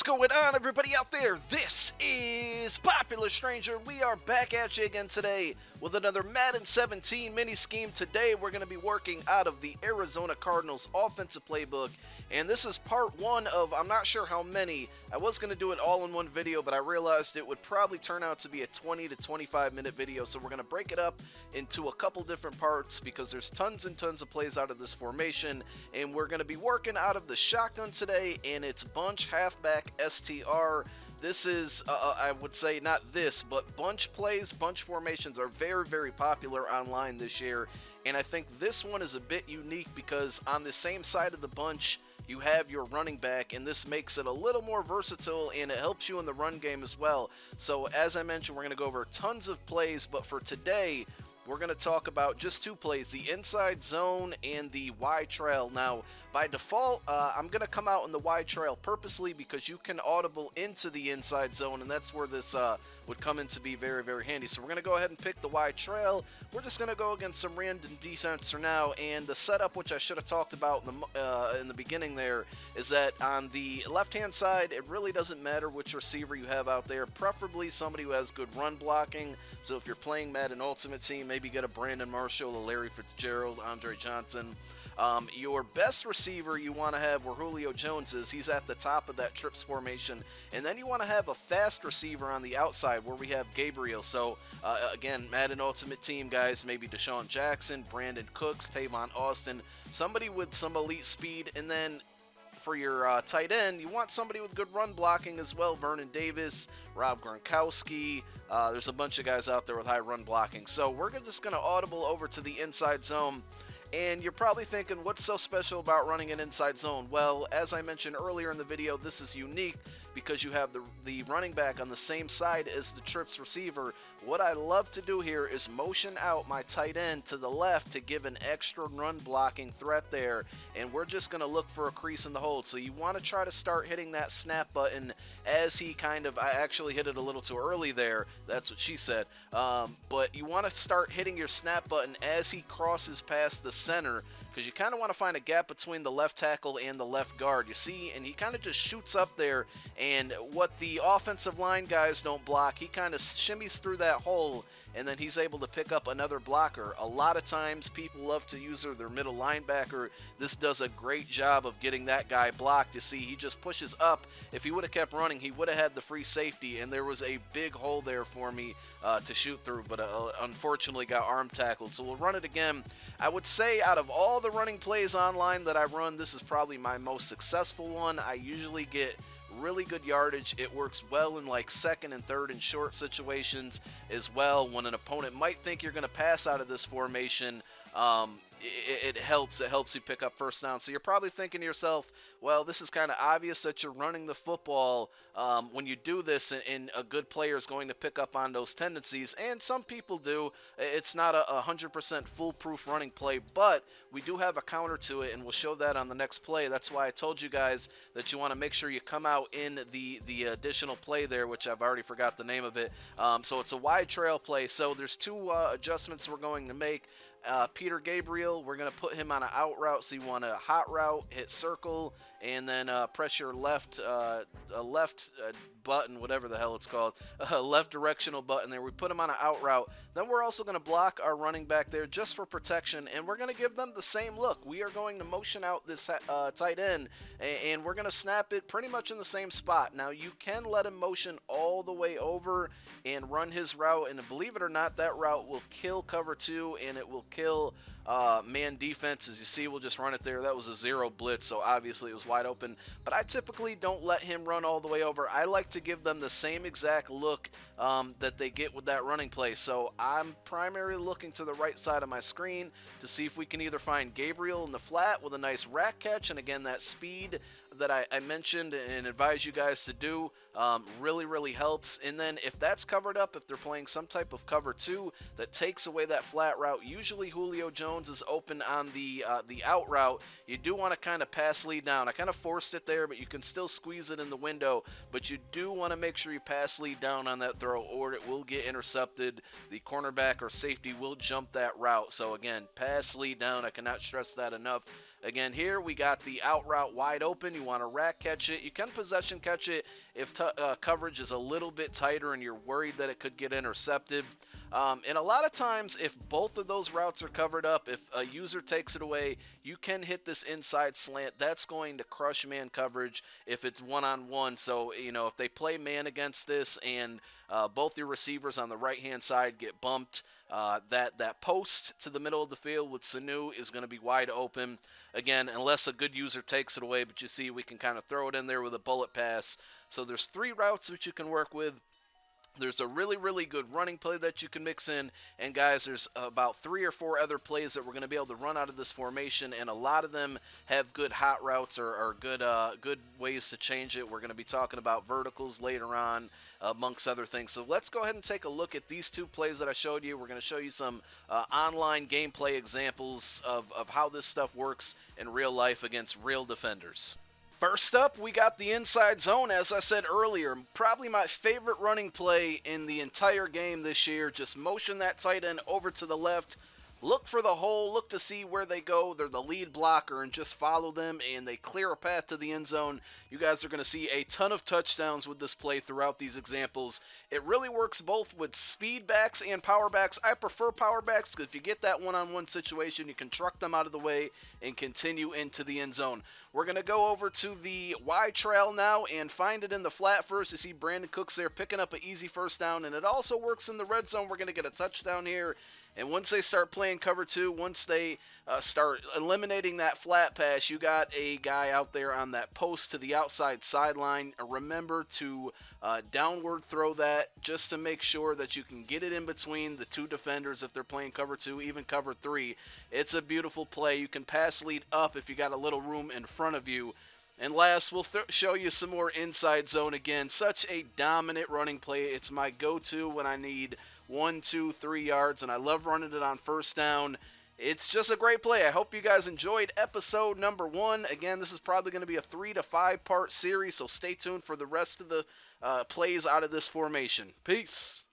going on, everybody out there? This is Popular Stranger. We are back at you again today with another Madden 17 mini scheme. Today we're going to be working out of the Arizona Cardinals offensive playbook, and this is part one of I'm not sure how many. I was going to do it all in one video, but I realized it would probably turn out to be a 20 to 25 minute video, so we're going to break it up into a couple different parts because there's tons and tons of plays out of this formation, and we're going to be working out of the shotgun today, and it's bunch halfback STR. This is, I would say not this, but bunch plays, bunch formations are very, very popular online this year, and I think this one is a bit unique because on the same side of the bunch, you have your running back, and this makes it a little more versatile, and it helps you in the run game as well. So as I mentioned, we're going to go over tons of plays, but for today, we're going to talk about just two plays, the inside zone and the Y trail. Now, by default, I'm going to come out in the Y trail purposely because you can audible into the inside zone, and that's where this would come in to be very, very handy. So we're going to go ahead and pick the Y trail. We're just going to go against some random defense for now, and the setup, which I should have talked about in the beginning there, is that on the left-hand side, it really doesn't matter which receiver you have out there, preferably somebody who has good run blocking. So if you're playing Madden Ultimate Team, maybe get a Brandon Marshall, a Larry Fitzgerald, Andre Johnson. Your best receiver you want to have where Julio Jones is. He's at the top of that trips formation. And then you want to have a fast receiver on the outside where we have Gabriel. So, again, Madden Ultimate Team guys, maybe Deshaun Jackson, Brandon Cooks, Tavon Austin, somebody with some elite speed. And then for your tight end, you want somebody with good run blocking as well. Vernon Davis, Rob Gronkowski. There's a bunch of guys out there with high run blocking. So we're just going to audible over to the inside zone. And you're probably thinking, what's so special about running an inside zone? Well, as I mentioned earlier in the video, this is unique because you have the running back on the same side as the trips receiver. What I love to do here is motion out my tight end to the left to give an extra run blocking threat there, and we're just going to look for a crease in the hold. So you want to try to start hitting that snap button as he I actually hit it a little too early there, that's what she said, but you want to start hitting your snap button as he crosses past the center, because you kind of want to find a gap between the left tackle and the left guard. You see, and he kind of just shoots up there, and what the offensive line guys don't block, he kind of shimmies through that hole, and then he's able to pick up another blocker. A lot of times people love to use their middle linebacker. This does a great job of getting that guy blocked. You see, he just pushes up. If he would have kept running, he would have had the free safety, and there was a big hole there for me to shoot through, but unfortunately got arm tackled. So we'll run it again. I would say out of all the running plays online that I run, this is probably my most successful one. I usually get really good yardage. It works well in like second and third and short situations as well. When an opponent might think you're going to pass out of this formation, it helps you pick up first down. So you're probably thinking to yourself, well, this is kind of obvious that you're running the football when you do this, and a good player is going to pick up on those tendencies, and some people do. It's not a 100% foolproof running play, but we do have a counter to it, and we'll show that on the next play. That's why I told you guys that you want to make sure you come out in the additional play there, which I've already forgot the name of it. So it's a wide trail play. So there's two adjustments we're going to make. Peter Gabriel, we're going to put him on an out route, so you want a hot route, hit circle, and then press your left button, whatever the hell it's called, left directional button there. We put him on an out route. Then we're also going to block our running back there just for protection, and we're going to give them the same look. We are going to motion out this tight end, and we're going to snap it pretty much in the same spot. Now, you can let him motion all the way over and run his route, and believe it or not, that route will kill cover two, and it will kill man defense. As you see, we'll just run it there. That was a zero blitz, so obviously it was wide open, but I typically don't let him run all the way over. I like to give them the same exact look that they get with that running play. So I'm primarily looking to the right side of my screen to see if we can either find Gabriel in the flat with a nice rack catch, and again, that speed that I mentioned and advise you guys to do really helps. And then if that's covered up, if they're playing some type of cover two that takes away that flat route, usually Julio Jones is open on the out route. You do want to kind of pass lead down. I kind of forced it there, but you can still squeeze it in the window, but you do want to make sure you pass lead down on that throw, or it will get intercepted. The cornerback or safety will jump that route. So again, pass lead down. I cannot stress that enough. Again, here we got the out route wide open. You want to rack catch it. You can possession catch it if coverage is a little bit tighter and you're worried that it could get intercepted. And a lot of times, if both of those routes are covered up, if a user takes it away, you can hit this inside slant. That's going to crush man coverage if it's one-on-one. So, if they play man against this and both your receivers on the right-hand side get bumped, that post to the middle of the field with Sanu is going to be wide open. Again, unless a good user takes it away, but you see we can kind of throw it in there with a bullet pass. So there's 3 routes which you can work with. There's a really, really good running play that you can mix in. And, guys, there's about 3 or 4 other plays that we're going to be able to run out of this formation, and a lot of them have good hot routes or good ways to change it. We're going to be talking about verticals later on, amongst other things. So let's go ahead and take a look at these 2 plays that I showed you. We're going to show you some online gameplay examples of how this stuff works in real life against real defenders. First up, we got the inside zone. As I said earlier, probably my favorite running play in the entire game this year. Just motion that tight end over to the left, look for the hole, look to see where they go. They're the lead blocker, and just follow them, and they clear a path to the end zone. You guys are going to see a ton of touchdowns with this play throughout these examples. It really works both with speed backs and power backs. I prefer power backs because if you get that one-on-one situation, you can truck them out of the way and continue into the end zone. We're going to go over to the Y trail now and find it in the flat first. You see Brandon Cooks there picking up an easy first down, and it also works in the red zone. We're going to get a touchdown here. And once they start playing cover 2, once they start eliminating that flat pass, you got a guy out there on that post to the outside sideline. Remember to downward throw that just to make sure that you can get it in between the 2 defenders if they're playing cover 2, even cover 3. It's a beautiful play. You can pass lead up if you got a little room in front of you. And last, we'll show you some more inside zone again. Such a dominant running play. It's my go-to when I need 1, 2, 3 yards, and I love running it on first down. It's just a great play. I hope you guys enjoyed episode number 1. Again, this is probably going to be a 3 to 5 part series, so stay tuned for the rest of the plays out of this formation. Peace.